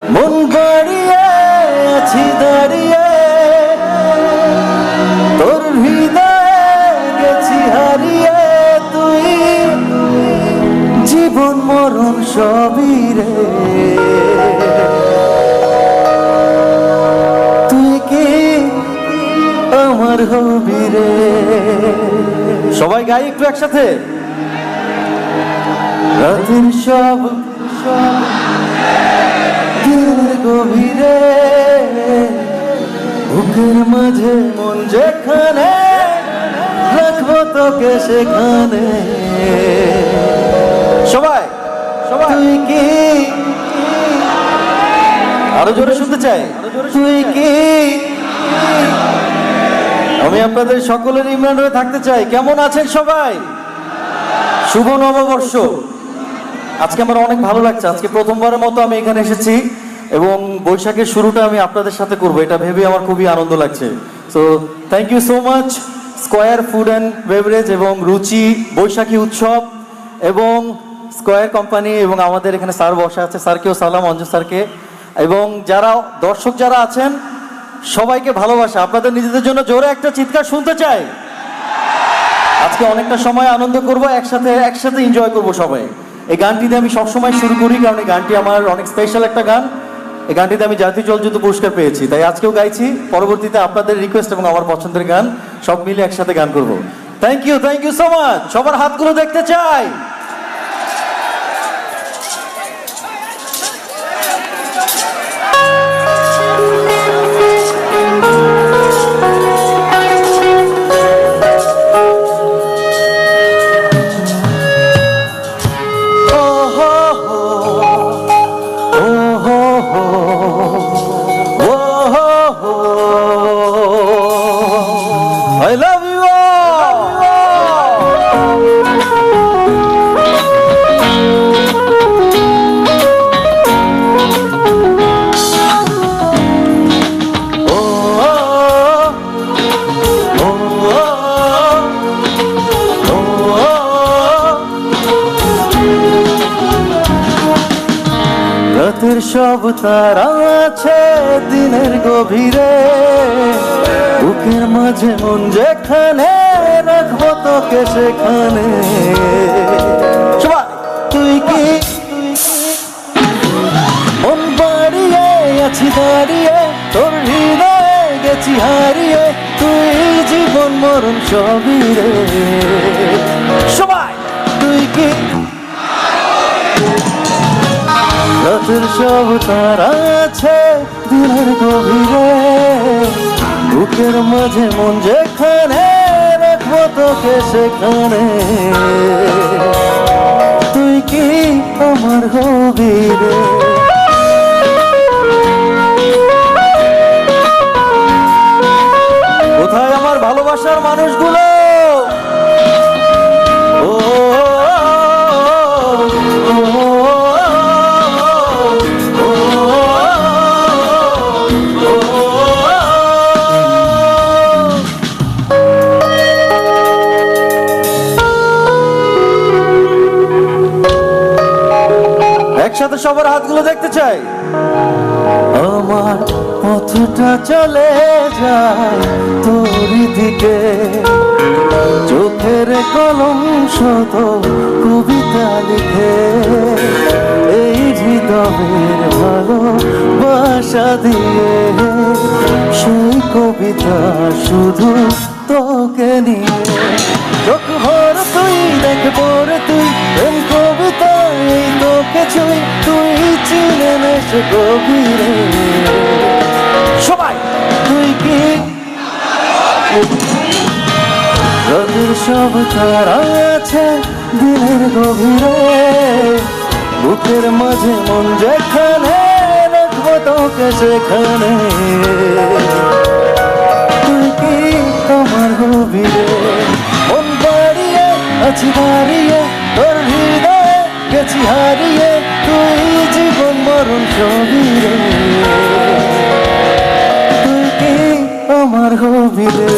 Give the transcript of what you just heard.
মন বাড়িয়ে আছি দাঁড়িয়ে, তোর হৃদয়ে গেছি হারিয়ে। তুই জীবন মরণ সবই রে, তুই কি আমার হবি রে। সবাই গাই একটু একসাথে। রাতের সব দিনের গভীরে, বুকের মাঝে মন যেখানে, রাখবো তোকে সেখানে। সবাই তুই কি, আরো জোরে শুনতে চাই, তুই কি। আমি আপনাদের সকলের ইমরান হয়ে থাকতে চাই। কেমন আছেন সবাই? শুভ নববর্ষ। আজকে আমার অনেক ভালো লাগছে। আজকে প্রথমবারের মতো আমি এখানে এসেছি এবং বৈশাখের শুরুটা আমি আপনাদের সাথে করব, এটা ভেবে আমার খুবই আনন্দ লাগছে। So thank you so much Square Food and Beverage এবং রুচি বৈশাখী উৎসব এবং স্কয়ার কোম্পানি এবং আমাদের এখানে স্যার বসা আছে, স্যারকেও সালাম, অঞ্জু স্যারকে, এবং যারা দর্শক যারা আছেন সবাইকে ভালোবাসা। আপনাদের নিজেদের জন্য জোরে একটা চিৎকার শুনতে চাই। আজকে অনেকটা সময় আনন্দ করব, একসাথে এনজয় করব সবাই। এই গানটি দিয়ে আমি সবসময় শুরু করি, কারণ এই গানটি আমার অনেক স্পেশাল একটা গান। এই গানটিতে আমি জাতীয় চলচ্চিত্র পুরস্কার পেয়েছি, তাই আজকেও গাইছি। পরবর্তীতে আপনাদের রিকোয়েস্ট এবং আমার পছন্দের গান সব মিলে একসাথে গান করব। Thank you so much. সবার হাতগুলো দেখতে চাই। I love you all. রাতের সব তারা আছে দিনের গভীরে, বুকের মাঝে মন যেখানে, রাখবো তোকে সেখানে। তুই কি মন বাড়িয়ে আছি দাঁড়িয়ে, তোর হৃদয়ে গেছি হারিয়ে। তুই জীবন মরণ সবই রে, সবাই তুই কি। রাতের সব তারা আছে দিনের গভীরে, বুকের মাঝে মন যেখানে, রাখবো তোকে সেখানে। তুই কি আমার হবি রে। কোথায় আমার ভালোবাসার মানুষগুলো? একসাথে সবার হাতগুলো দেখতে চাই। আমার পথটা চলে যায় তোরই দিকে, চোখের কলম শত কবিতা লিখে, এই হৃদয়ের ভালোবাসা দিয়ে সেই কবিতা শুধু তোকে নিয়ে। চোখ ভর তুই দেখবো রে, তুই প্রেম কবিতা এই তোকে ছুঁই, তুই চিনে নে সে গভীরে। সবাই তুই কি রাতের সব তারা আছে দিনের গভীরে, বুকের মাঝে মন যেখানে, রাখবো তোকে সেখানে। তুই কি আমার হবি রে। মন বাড়িয়ে আছি দাঁড়িয়ে, তোর হৃদয়ে গেছি হারিয়ে। তুই জীবন মরণ সবই রে, তুই কি আমার হবি রে।